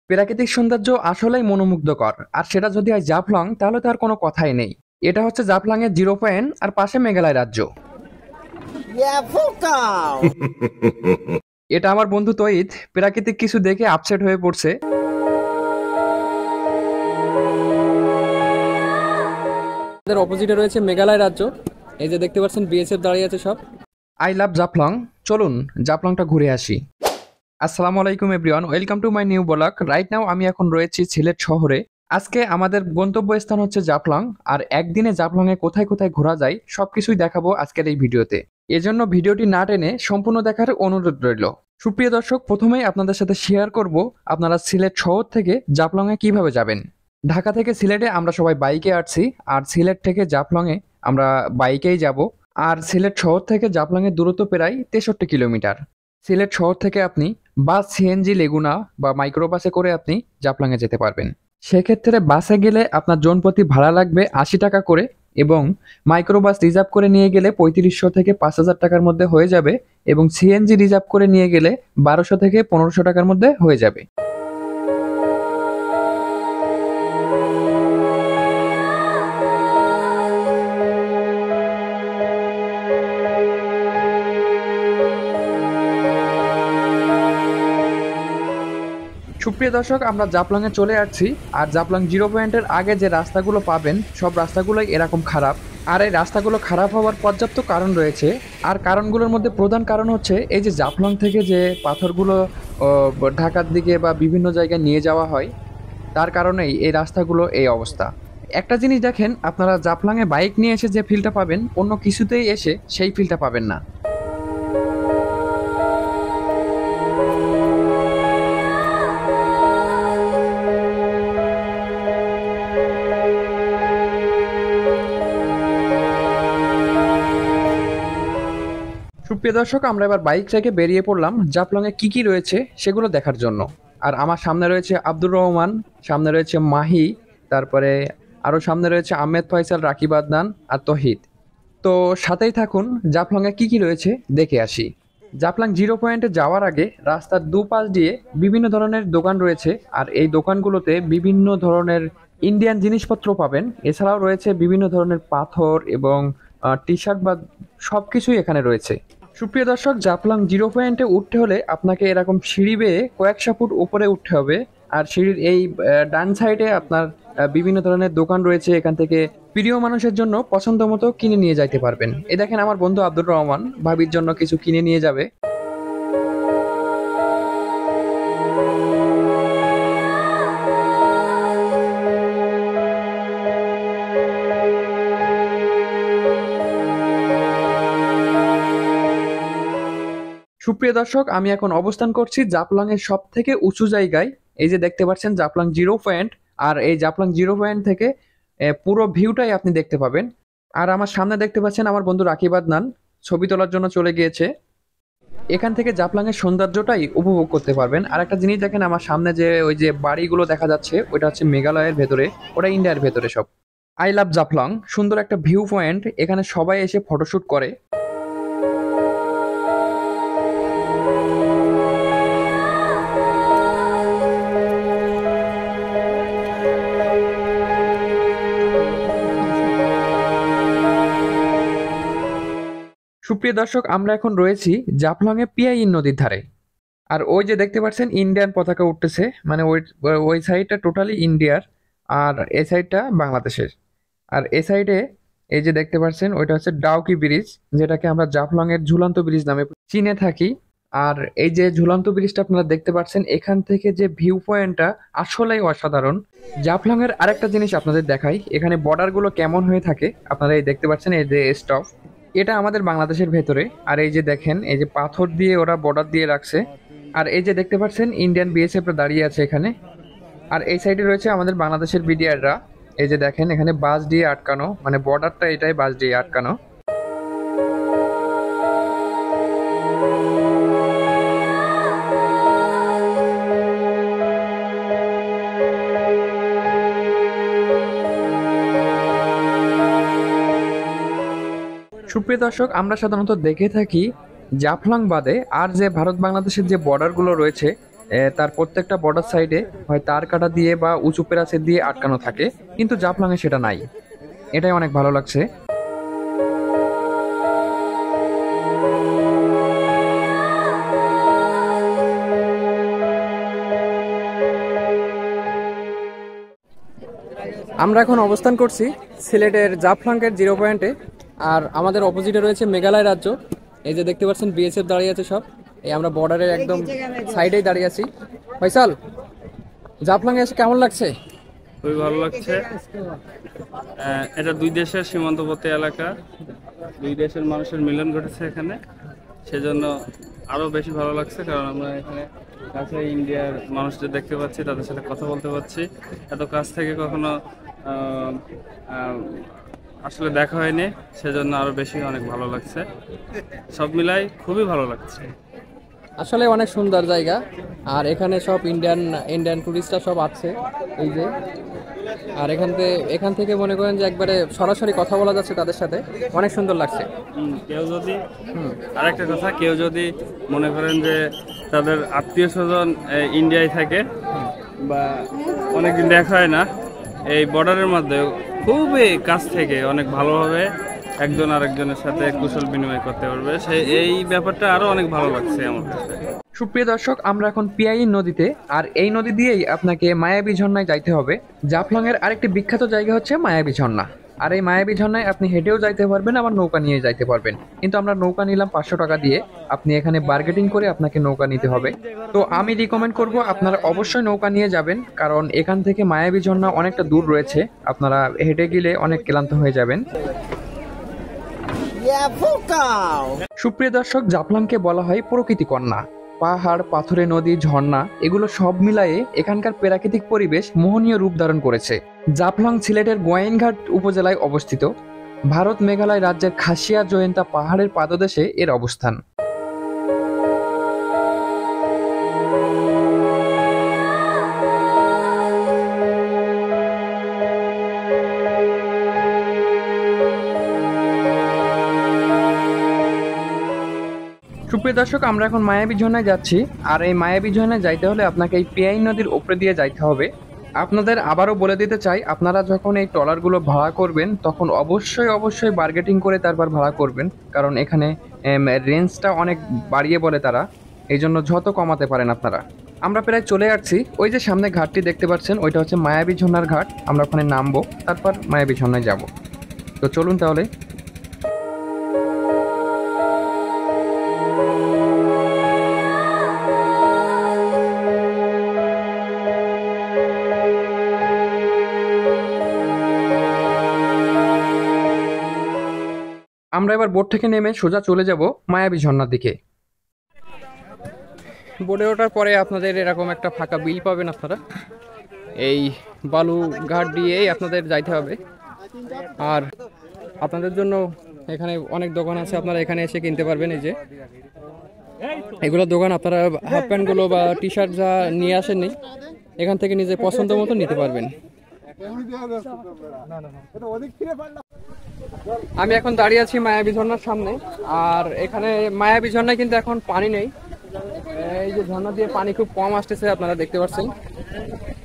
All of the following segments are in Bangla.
প্রাকৃতিক সৌন্দর্য আসলেই মনোমুগ্ধকর। আর সেটা যদি হয় জাফলং, তাহলে তো আর কোনো কথাই নেই। এটা হচ্ছে জাফলং এর জিরো পয়েন্ট, আর পাশে মেঘালয় রাজ্য। এটা আমার বন্ধু তৈত প্রাকৃতিক কিছু দেখে আপসেট হয়ে পড়ছে। এদের অপোজিটে রয়েছে মেঘালয় রাজ্য। এই যে দেখতে পাচ্ছেন বিএসএফ দাঁড়িয়ে আছে সব। I love Jaflong. চলুন জাফলংটা ঘুরে আসি। আসসালামু আলাইকুম everyone, welcome to my new blog. Right now আমি এখন রয়েছি সিলেট শহরে। আজকে আমাদের গন্তব্যস্থান হচ্ছে জাফলং। আর একদিনে জাফলং এ কোথায় কোথায় ঘোরা যায় সবকিছুই দেখাবো আজকের এই ভিডিওতে। এজন্য ভিডিওটি না টেনে সম্পূর্ণ দেখার অনুরোধ রইল। সুপ্রিয় দর্শক, প্রথমেই আপনাদের সাথে শেয়ার করব আপনারা সিলেট শহর থেকে জাফলং এ কিভাবে যাবেন। ঢাকা থেকে সিলেটে আমরা সবাই বাইকে আসছি, আর সিলেট থেকে জাফলং এ আমরা বাইকেই যাব। আর সিলেট শহর থেকে জাফলং এর দূরত্ব প্রায় 63 কিলোমিটার। সিলেট শহর থেকে আপনি বাস, সিএনজি, লেগুনা বা মাইক্রোবাসে করে আপনি জাফলংয়ে যেতে পারবেন। সেক্ষেত্রে বাসে গেলে আপনার জনপ্রতি ভাড়া লাগবে 80 টাকা করে, এবং মাইক্রোবাস রিজার্ভ করে নিয়ে গেলে 3500 থেকে 5000 টাকার মধ্যে হয়ে যাবে, এবং সিএনজি রিজার্ভ করে নিয়ে গেলে 1200 থেকে 1500 টাকার মধ্যে হয়ে যাবে। সুপ্রিয় দর্শক, আমরা জাফলং এ চলে আসছি। আর জাফলং জিরো পয়েন্টের আগে যে রাস্তাগুলো পাবেন সব রাস্তাগুলোই এরকম খারাপ। আর এই রাস্তাগুলো খারাপ হওয়ার পর্যাপ্ত কারণ রয়েছে। আর কারণগুলোর মধ্যে প্রধান কারণ হচ্ছে এই যে জাফলং থেকে যে পাথরগুলো ঢাকার দিকে বা বিভিন্ন জায়গায় নিয়ে যাওয়া হয়, তার কারণেই এই রাস্তাগুলো এই অবস্থা। একটা জিনিস দেখেন, আপনারা জাফলং এ বাইক নিয়ে এসে যে ফিলটা পাবেন, অন্য কিছুতেই এসে সেই ফিলটা পাবেন না। সুপ্রিয় দর্শক, আমরা এবার বাইক থেকে বেরিয়ে পড়লাম জাফলং এ কি কি রয়েছে সেগুলো দেখার জন্য। আর আমার সামনে রয়েছে আব্দুর রহমান, সামনে রয়েছে মাহি, তারপরে আরো সামনে রয়েছে আহমেদ ফয়সাল, রাকিব আদনান আর তহিদ। তো সাথেই থাকুন, জাফলং এ কি কি রয়েছে দেখে আসি। জাফলং জিরো পয়েন্টে যাওয়ার আগে রাস্তার দুপাশ দিয়ে বিভিন্ন ধরনের দোকান রয়েছে। আর এই দোকানগুলোতে বিভিন্ন ধরনের ইন্ডিয়ান জিনিসপত্র পাবেন। এছাড়াও রয়েছে বিভিন্ন ধরনের পাথর এবং টি শার্ট বা সবকিছুই এখানে রয়েছে। সুপ্রিয় দর্শক, জাফলং জিরো পয়েন্টে উঠতে হলে আপনাকে এরকম সিঁড়ি বেয়ে কয়েকশো ফুট উপরে উঠতে হবে। আর সিঁড়ির এই ডান সাইডে আপনার বিভিন্ন ধরনের দোকান রয়েছে। এখান থেকে প্রিয় মানুষের জন্য পছন্দ মতো কিনে নিয়ে যাইতে পারবেন। এই দেখেন, আমার বন্ধু আব্দুর রহমান ভাবির জন্য কিছু কিনে নিয়ে যাবে। সুপ্রিয় দর্শক, আমি এখন অবস্থান করছি জাফলং এর সব থেকে উঁচু জায়গায়। এই যে দেখতে পাচ্ছেন জাফলং জিরো পয়েন্ট। আর এই জাফলং জিরো পয়েন্ট থেকে পুরো ভিউটাই আপনি দেখতে পাবেন। আর আমার সামনে দেখতে পাচ্ছেন আমার বন্ধু রাকিব আদনান ছবি তোলার জন্য চলে গিয়েছে। এখান থেকে জাফলং এর সৌন্দর্যটাই উপভোগ করতে পারবেন। আর একটা জিনিস দেখেন, আমার সামনে যে ওই যে বাড়িগুলো দেখা যাচ্ছে, ওইটা হচ্ছে মেঘালয়ের ভেতরে, ওটা ইন্ডিয়ার ভেতরে সব। আই লাভ জাফলং, সুন্দর একটা ভিউ পয়েন্ট। এখানে সবাই এসে ফটোশুট করে। সুপ্রিয় দর্শক, আমরা এখন রয়েছি জাফলং এ পিয়াইন নদীর ধারে। আর ওই যে দেখতে পাচ্ছেন ইন্ডিয়ান পতাকা উঠতেছে, মানে ওই ওই সাইডটা টোটালি ইন্ডিয়ার, আর এই সাইডটা বাংলাদেশের। আর এই সাইডে এই যে দেখতে পাচ্ছেন ওইটা হচ্ছে ডাউকি ব্রিজ, যেটাকে আমরা জাফলং এর ঝুলন্ত ব্রিজ নামে চিনে থাকি। আর এই যে ঝুলন্ত ব্রিজটা আপনারা দেখতে পাচ্ছেন, এখান থেকে যে ভিউ পয়েন্টটা আসলেই অসাধারণ। জাফলং এর আরেকটা জিনিস আপনাদের দেখাই, এখানে বর্ডার গুলো কেমন হয়ে থাকে। আপনারা এই দেখতে পাচ্ছেন এই যে স্টপ, এটা আমাদের বাংলাদেশের ভেতরে। আর এই যে দেখেন, এই যে পাথর দিয়ে ওরা বর্ডার দিয়ে রাখছে। আর এই যে দেখতে পাচ্ছেন ইন্ডিয়ান বিএসএফ দাঁড়িয়ে আছে এখানে। আর এই সাইডে রয়েছে আমাদের বাংলাদেশের বিডিআররা। এই যে দেখেন, এখানে বাস দিয়ে আটকানো, মানে বর্ডারটা এটাই বাস দিয়ে আটকানো। সুপ্রিয় দর্শক, আমরা সাধারণত দেখে থাকি জাফলং বাদে আর যে ভারত বাংলাদেশের যে বর্ডারগুলো রয়েছে তার প্রত্যেকটা বর্ডার সাইডে হয় তার কাটা দিয়ে বা উঁচু প্রাচীর দিয়ে আটকানো থাকে, কিন্তু জাফলংয়ে সেটা নাই। এটাই অনেক ভালো লাগছে। আমরা এখন অবস্থান করছি সিলেটের জাফলংয়ের 0 পয়েন্টে। আর আমাদের অপোজিটে রয়েছে মেঘালয় রাজ্য। এই যে দেখতে পাচ্ছেন বিএসএফ দাঁড়িয়ে আছে সব। এই আমরা বর্ডারের একদম সাইডেই দাঁড়িয়ে আছি। ফয়সাল, জাফলংয়ে এসে কেমন লাগছে? খুবই ভালো লাগছে। এটা দুই দেশের সীমান্তবর্তী এলাকা, দুই দেশের মানুষের মিলন ঘটেছে এখানে, সেজন্য আরো বেশি ভালো লাগছে। কারণ আমরা এখানে কাছে ইন্ডিয়ার মানুষদের দেখতে পাচ্ছি, তাদের সাথে কথা বলতে পারছি। এত কাছ থেকে কখনো আসলে দেখা হয়নি, সেজন্য আরো বেশি অনেক ভালো লাগছে। সব মিলাই খুবই ভালো লাগছে। আসলে অনেক সুন্দর জায়গা। আর এখানে সব ইন্ডিয়ান ইন্ডিয়ান টুরিস্টরা সব আছে এই যে। আর এখান থেকে মনে করেন যে একবারে সরাসরি কথা বলা যাচ্ছে তাদের সাথে, অনেক সুন্দর লাগছে। কেউ যদি আরেকটা কথা, কেউ যদি মনে করেন যে তাদের আত্মীয় স্বজন ইন্ডিয়ায় থাকে বা অনেকদিন দেখা হয় না, এই বর্ডারের মধ্যে খুবই কাছ থেকে অনেক ভালোভাবে একজন আরেকজনের সাথে কুশল বিনিময় করতে পারবে। এই ব্যাপারটা আরো অনেক ভালো লাগছে আমার কাছে। সুপ্রিয় দর্শক, আমরা এখন পিয়াই নদীতে, আর এই নদী দিয়েই আপনাকে মায়াবী ঝর্ণায় যাইতে হবে। জাফলংয়ের আরেকটি বিখ্যাত জায়গা হচ্ছে মায়াবী ঝর্ণা। আর এই মায়াবী ঝর্ণায় আপনি হেঁটেও যাইতে পারবেন, আবার নৌকা নিয়ে যাইতে পারবেন। কিন্তু আমরা নৌকা নিলাম 500 টাকা দিয়ে। আপনি এখানে বার্গেটিং করে আপনাকে নৌকা নিতে হবে। তো আমি রিকমেন্ড করব আপনারা অবশ্যই নৌকা নিয়ে যাবেন, কারণ এখান থেকে মায়াবী ঝর্ণা অনেকটা দূর রয়েছে। আপনারা হেঁটে গেলে অনেক ক্লান্ত হয়ে যাবেন। সুপ্রিয় দর্শক, জাফলংকে বলা হয় প্রকৃতি কন্যা। পাহাড়, পাথুরে নদী, ঝর্ণা এগুলো সব মিলায়ে এখানকার প্রাকৃতিক পরিবেশ মোহনীয় রূপ ধারণ করেছে। জাফলং সিলেটের গোয়াইনঘাট উপজেলায় অবস্থিত। ভারত মেঘালয় রাজ্যের খাসিয়া জয়ন্তা পাহাড়ের পাদদেশে এর অবস্থান। সুপ্রিয় দর্শক, আমরা এখন মায়াবী ঝর্ণায় যাচ্ছি। আর এই মায়াবী ঝর্ণায় যাইতে হলে আপনাকে এই পিয়াই নদীর উপরে দিয়ে যাইতে হবে। আপনাদের আবারও বলে দিতে চাই, আপনারা যখন এই ট্রলারগুলো ভাড়া করবেন তখন অবশ্যই বার্গেটিং করে তারপর ভাড়া করবেন, কারণ এখানে রেঞ্জটা অনেক বাড়িয়ে বলে তারা, এই জন্য যত কমাতে পারেন আপনারা। আমরা প্রায় চলে আসছি। ওই যে সামনে ঘাটটি দেখতে পাচ্ছেন, ওইটা হচ্ছে মায়াবী ঝর্ণার ঘাট। আমরা ওখানে নামবো, তারপর মায়াবী ঝর্ণায় যাব। তো চলুন তাহলে। আমরা এবার বোট থেকে নেমে সোজা চলে যাব মায়াবী ঝর্ণার দিকে। বোটে ওঠার পরে আপনাদের এরকম একটা ফাঁকা বিল পাবেন আপনারা। এই বালু ঘাট দিয়েই আপনাদের যাইতে হবে। আর আপনাদের জন্য এখানে অনেক দোকান আছে, আপনারা এখানে এসে কিনতে পারবেন। এই যে এগুলো দোকান, আপনারা হাফ প্যান্টগুলো বা টি শার্ট যা নিয়ে আসেননি এখান থেকে নিজের পছন্দ মতো নিতে পারবেন। আমি এখন দাঁড়িয়ে আছি মায়াবী ঝর্ণার সামনে। আর এখানে মায়াবী ঝর্ণায় কিন্তু এখন পানি নেই। এই যে ঝর্ণা দিয়ে পানি খুব কম আসতেছে, আপনারা দেখতে পাচ্ছেন।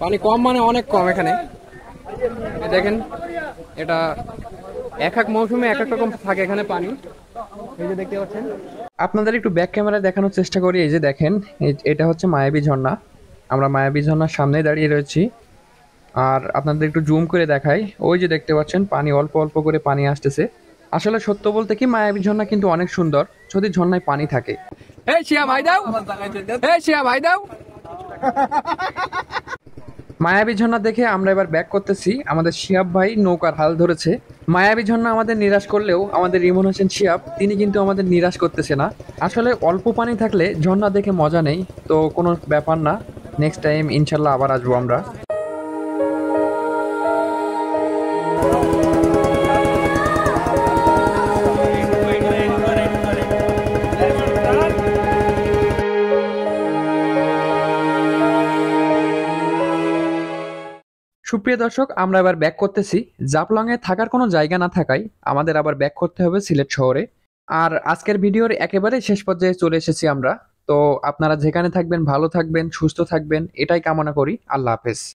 পানি কম মানে অনেক কম এখানে। দেখেন, এটা এক এক মৌসুমে এক এক রকম থাকে এখানে পানি। এই যে দেখতে পাচ্ছেন। আপনাদের একটু ব্যাক ক্যামেরায় দেখানোর চেষ্টা করি। এই যে দেখেন, এটা হচ্ছে মায়াবী ঝর্ণা। আমরা মায়াবী ঝর্ণার সামনে দাঁড়িয়ে রয়েছি। আর আপনাদের একটু জুম করে দেখাই, ওই যে দেখতে পাচ্ছেন পানি অল্প অল্প করে পানি আসতেছে। আসলে সত্য বলতে কি, মায়াবী ঝর্ণা কিন্তু অনেক সুন্দর যদি ঝর্ণায় পানি থাকে। মায়াবী ঝর্ণা দেখে আমরা এবার ব্যাক করতেছি। আমাদের শিহাব ভাই নৌকার হাল ধরেছে। মায়াবী ঝর্ণা আমাদের নিরাশ করলেও আমাদের রিমন হোসেন শিহাব তিনি কিন্তু আমাদের নিরাশ করতেছে না। আসলে অল্প পানি থাকলে ঝর্ণা দেখে মজা নেই, তো কোনো ব্যাপার না। নেক্সট টাইম ইনশাল্লাহ আবার আসবো আমরা। সুপ্রিয় দর্শক, আমরা এবার ব্যাক করতেছি। জাফলংয়ে থাকার কোনো জায়গা না থাকায় আমাদের আবার ব্যাক করতে হবে সিলেট শহরে। আর আজকের ভিডিওর একেবারে শেষ পর্যায়ে চলে এসেছি আমরা। তো আপনারা যেখানে থাকবেন ভালো থাকবেন, সুস্থ থাকবেন, এটাই কামনা করি। আল্লাহ হাফেজ।